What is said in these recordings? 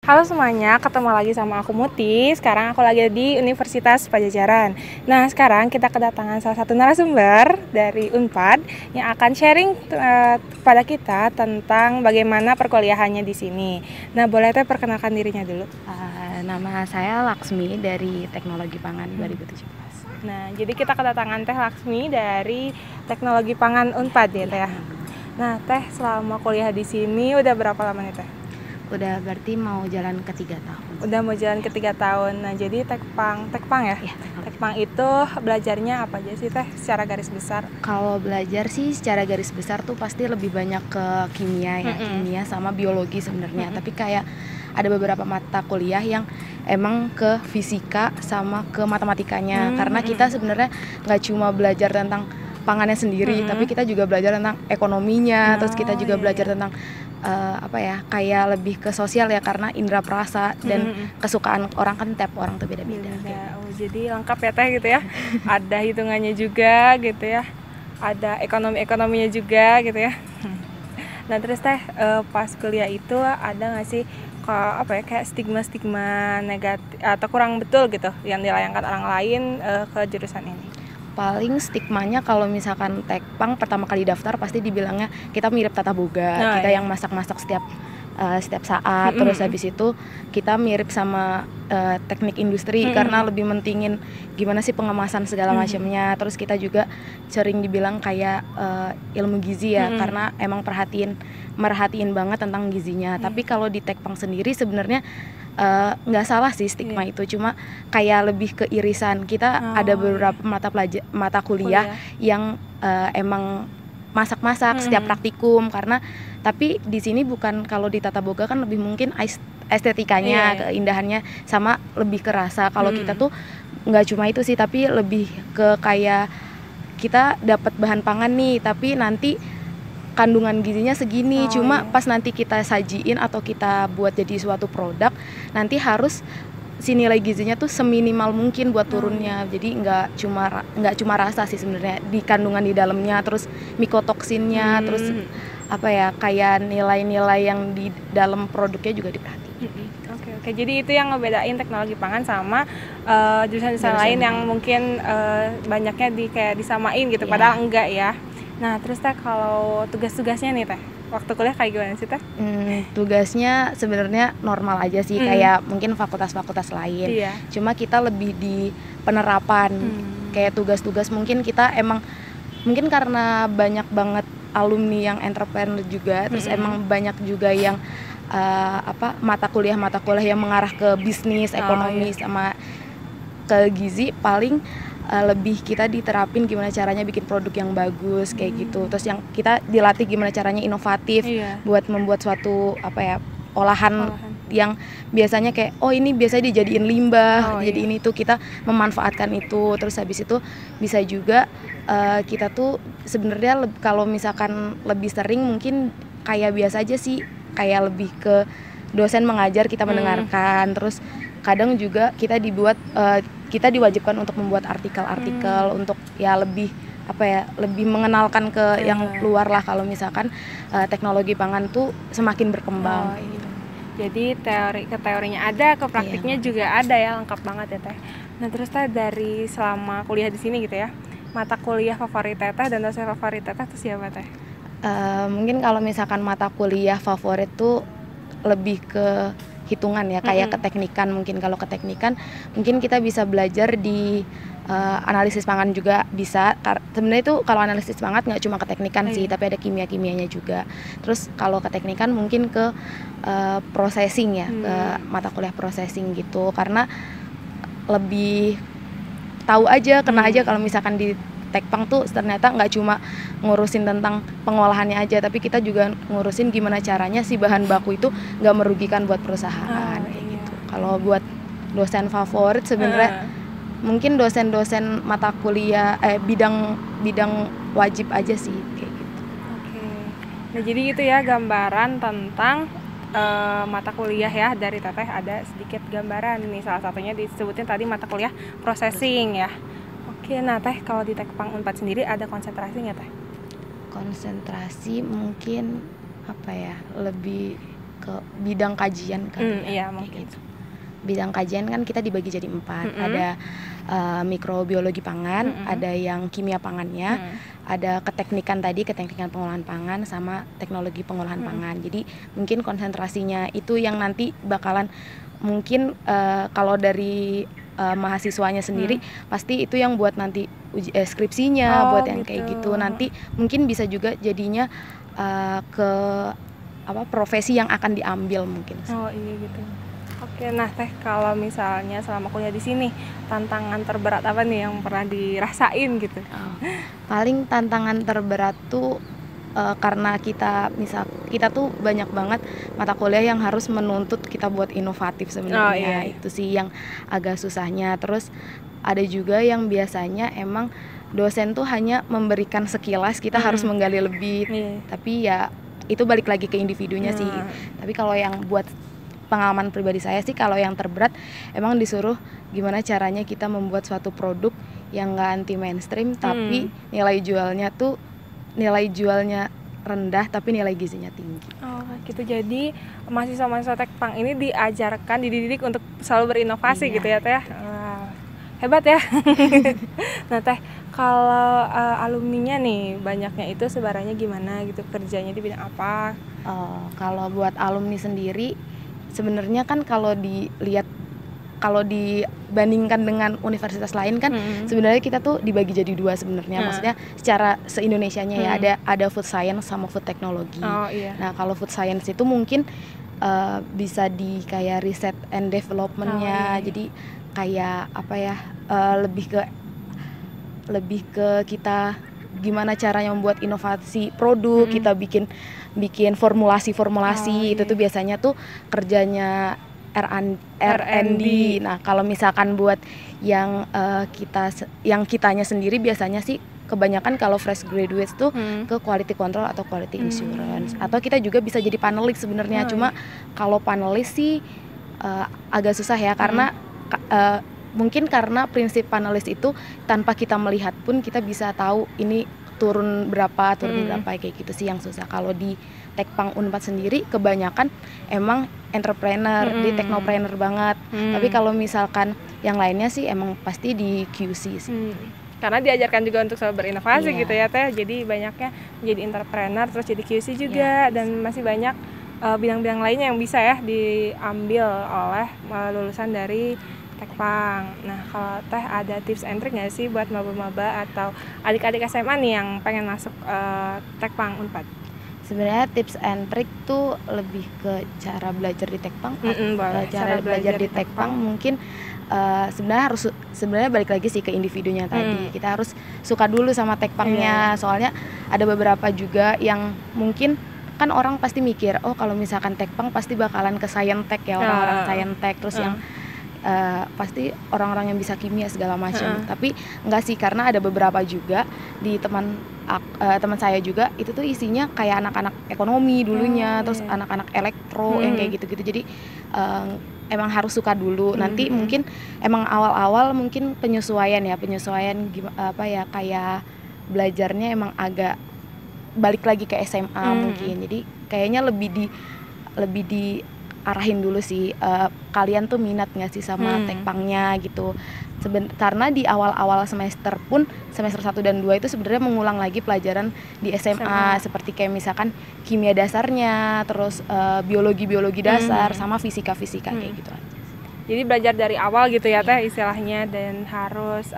Halo semuanya, ketemu lagi sama aku Muti. Sekarang aku lagi di Universitas Pajajaran. Nah, sekarang kita kedatangan salah satu narasumber dari Unpad yang akan sharing kepada kita tentang bagaimana perkuliahannya di sini. Nah, boleh teh perkenalkan dirinya dulu. Nama saya Laksmi dari Teknologi Pangan 2017. Nah, jadi kita kedatangan Teh Laksmi dari Teknologi Pangan Unpad ya, Teh ya. Nah, Teh selama kuliah di sini udah berapa lama nih, Teh? Udah berarti mau jalan ke 3 tahun. Udah mau jalan ke 3 tahun. Nah, jadi Tekpang ya? Ya, Tekpang itu belajarnya apa aja sih, Teh, secara garis besar? kalau belajar sih secara garis besar tuh pasti lebih banyak ke kimia ya, kimia sama biologi sebenarnya. Tapi kayak ada beberapa mata kuliah yang emang ke fisika sama ke matematikanya. Karena kita sebenarnya nggak cuma belajar tentang pangannya sendiri, tapi kita juga belajar tentang ekonominya, terus kita juga belajar tentang kayak lebih ke sosial ya, karena indera perasa dan kesukaan orang kan tiap orang tuh beda-beda. Oh, jadi lengkap ya, Teh, gitu ya. Ada hitungannya juga gitu ya. Ada ekonominya juga gitu ya. Nah, terus Teh pas kuliah itu ada nggak sih kayak stigma negatif atau kurang betul gitu yang dilayangkan orang lain ke jurusan ini? Paling stigmanya kalau misalkan Tekpang pertama kali daftar pasti dibilangnya kita mirip Tata Boga, kita yang masak-masak setiap saat. Terus habis itu kita mirip sama teknik industri karena lebih mentingin gimana sih pengemasan segala macamnya. Terus kita juga sering dibilang kayak ilmu gizi ya, karena emang merhatiin banget tentang gizinya. Tapi kalau di Tekpang sendiri sebenarnya nggak salah sih stigma itu, cuma kayak lebih ke irisan. Kita ada beberapa mata kuliah yang emang masak-masak setiap praktikum, karena tapi di sini bukan, kalau di Tata Boga kan lebih mungkin estetikanya, keindahannya sama lebih ke rasa. Kalau kita tuh nggak cuma itu sih, tapi lebih ke kayak kita dapat bahan pangan nih, tapi nanti kandungan gizinya segini, pas nanti kita sajiin atau kita buat jadi suatu produk, nanti harus si nilai gizinya tuh seminimal mungkin buat turunnya. Jadi nggak cuma rasa sih sebenarnya, di kandungan di dalamnya, terus mikotoksinnya, terus kayak nilai-nilai yang di dalam produknya juga diperhatiin. Oke, jadi itu yang ngebedain teknologi pangan sama jurusan-jurusan lain yang mungkin banyaknya kayak disamain gitu, padahal enggak ya. Nah, terus Teh kalau tugas-tugasnya nih, Teh, waktu kuliah kayak gimana sih, Teh? Tugasnya sebenarnya normal aja sih, kayak mungkin fakultas-fakultas lain. Cuma kita lebih di penerapan. Kayak tugas-tugas mungkin kita emang mungkin karena banyak banget alumni yang entrepreneur juga, terus emang banyak juga yang mata kuliah yang mengarah ke bisnis, ekonomi sama ke gizi. Paling lebih kita diterapin gimana caranya bikin produk yang bagus kayak gitu. Terus yang kita dilatih gimana caranya inovatif buat membuat suatu olahan yang biasanya kayak ini biasanya dijadiin limbah, jadi ini tuh kita memanfaatkan itu. Terus habis itu bisa juga kita tuh sebenarnya kalau misalkan lebih sering mungkin kayak biasa aja sih, kayak lebih ke dosen mengajar, kita mendengarkan. Terus kadang juga kita kita diwajibkan untuk membuat artikel-artikel untuk ya lebih lebih mengenalkan ke yang luar lah, kalau misalkan teknologi pangan tuh semakin berkembang. Jadi teorinya ada, ke praktiknya juga ada ya, lengkap banget ya, Teh. Nah, terus Teh dari selama kuliah di sini gitu ya, mata kuliah favorit Teh dan dosen favorit Teh itu siapa, Teh? Mungkin kalau misalkan mata kuliah favorit tuh lebih ke hitungan ya, kayak keteknikan. Mungkin kalau keteknikan mungkin kita bisa belajar di analisis pangan juga bisa. Sebenarnya itu kalau analisis pangan nggak cuma keteknikan sih, tapi ada kimia-kimianya juga. Terus kalau keteknikan mungkin ke processing ya, ke mata kuliah processing gitu, karena lebih tahu aja, kena aja kalau misalkan di Tekpang tuh ternyata nggak cuma ngurusin tentang pengolahannya aja, tapi kita juga ngurusin gimana caranya si bahan baku itu nggak merugikan buat perusahaan kayak gitu. Kalau buat dosen favorit sebenarnya mungkin dosen-dosen mata kuliah bidang wajib aja sih kayak gitu. Nah, jadi gitu ya gambaran tentang mata kuliah ya dari Teteh, ada sedikit gambaran nih, salah satunya disebutin tadi mata kuliah processing ya. Oke, nah Teh kalau di Tekpang Unpad sendiri ada konsentrasi nggak, Teh? Konsentrasi mungkin lebih ke bidang kajian kali Iya kayak mungkin. gitu. Bidang kajian kan kita dibagi jadi 4. Ada mikrobiologi pangan, ada yang kimia pangannya, ada keteknikan tadi, keteknikan pengolahan pangan, sama teknologi pengolahan pangan. Jadi mungkin konsentrasinya itu yang nanti bakalan mungkin kalau dari mahasiswanya sendiri pasti itu yang buat nanti skripsinya, buat yang kayak gitu. Nanti mungkin bisa juga jadinya ke profesi yang akan diambil mungkin. Oh iya gitu. Oke, nah Teh, kalau misalnya selama kuliah di sini, tantangan terberat apa nih yang pernah dirasain gitu? Paling tantangan terberat tuh karena kita tuh banyak banget mata kuliah yang harus menuntut kita buat inovatif sebenarnya. Itu sih yang agak susahnya. Terus ada juga yang biasanya emang dosen tuh hanya memberikan sekilas, kita harus menggali lebih. Tapi ya itu balik lagi ke individunya sih. Tapi kalau yang buat pengalaman pribadi saya sih, kalau yang terberat emang disuruh gimana caranya kita membuat suatu produk yang nggak anti mainstream, tapi nilai jualnya rendah tapi nilai gizinya tinggi. Oh gitu. Jadi mahasiswa-mahasiswa Tekpang ini dididik untuk selalu berinovasi gitu ya Teh. Hebat ya. Nah Teh, kalau alumninya nih banyaknya itu sebarannya gimana gitu, kerjanya di bidang apa? Kalau buat alumni sendiri sebenarnya kan kalau dibandingkan dengan universitas lain kan sebenarnya kita tuh dibagi jadi 2 sebenarnya. Maksudnya secara se-Indonesianya ya, ada food science sama food technology. Nah, kalau food science itu mungkin bisa di kayak riset and development-nya. Jadi kayak lebih ke kita gimana caranya membuat inovasi produk, kita bikin formulasi itu tuh biasanya tuh kerjanya R&D. Nah, kalau misalkan buat yang kitanya sendiri biasanya sih kebanyakan kalau fresh graduates tuh ke quality control atau quality assurance. Atau kita juga bisa jadi panelis sebenarnya. Cuma kalau panelis sih agak susah ya, karena mungkin karena prinsip panelis itu tanpa kita melihat pun kita bisa tahu ini turun berapa kayak gitu sih yang susah. Kalau di Tekpang Unpad sendiri kebanyakan emang entrepreneur, di technopreneur banget. Tapi kalau misalkan yang lainnya sih emang pasti di QC sih. Karena diajarkan juga untuk selalu berinovasi gitu ya Teh. Jadi banyaknya menjadi entrepreneur, terus jadi QC juga, dan masih banyak bidang-bidang lainnya yang bisa ya diambil oleh lulusan dari Tekpang. Nah, kalau Teh ada tips and trick nggak sih buat maba-maba atau adik-adik SMA nih yang pengen masuk Tekpang Unpad? Sebenarnya tips and trick tuh lebih ke cara belajar di Tekpang. Cara belajar di Tekpang mungkin sebenarnya balik lagi sih ke individunya tadi. Kita harus suka dulu sama Tekpangnya. Soalnya ada beberapa juga yang mungkin kan orang pasti mikir, oh kalau misalkan Tekpang pasti bakalan ke science tech ya, orang-orang science tech, terus yang pasti orang-orang yang bisa kimia segala macam. Tapi enggak sih, karena ada beberapa juga di teman saya juga itu tuh isinya kayak anak-anak ekonomi dulunya, terus anak-anak elektro yang kayak gitu-gitu. Jadi emang harus suka dulu. Nanti mungkin emang awal-awal mungkin penyesuaian kayak belajarnya emang agak balik lagi ke SMA mungkin. Jadi kayaknya lebih diarahin dulu sih, kalian tuh minat nggak sih sama Tekpangnya gitu. Karena di awal-awal semester pun, semester 1 dan 2 itu sebenarnya mengulang lagi pelajaran di SMA. Seperti kayak misalkan kimia dasarnya, terus biologi dasar, sama fisika kayak gitu aja. Jadi belajar dari awal gitu ya Teh istilahnya, dan harus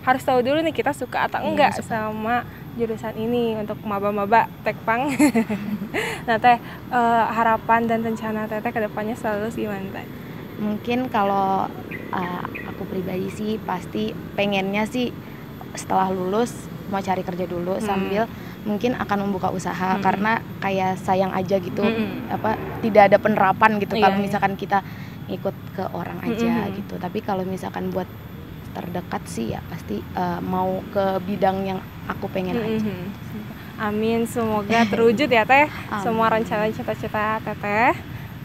harus tahu dulu nih kita suka atau enggak sama jurusan ini untuk maba-maba Tekpang. Nah Teh, harapan dan rencana Teteh ke depannya selalu gimana Teh? Mungkin kalau aku pribadi sih pasti pengennya sih setelah lulus mau cari kerja dulu sambil mungkin akan membuka usaha, karena kayak sayang aja gitu tidak ada penerapan gitu kalau misalkan kita ikut ke orang aja gitu. Tapi kalau misalkan buat terdekat sih ya pasti mau ke bidang yang aku pengen aja. Amin, semoga terwujud ya Teh semua rencana cita-cita Teteh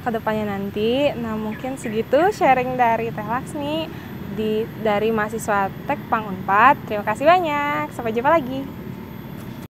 ke depannya nanti. Nah mungkin segitu sharing dari Teh Laksmi dari mahasiswa Tekpang Unpad. Terima kasih banyak, sampai jumpa lagi.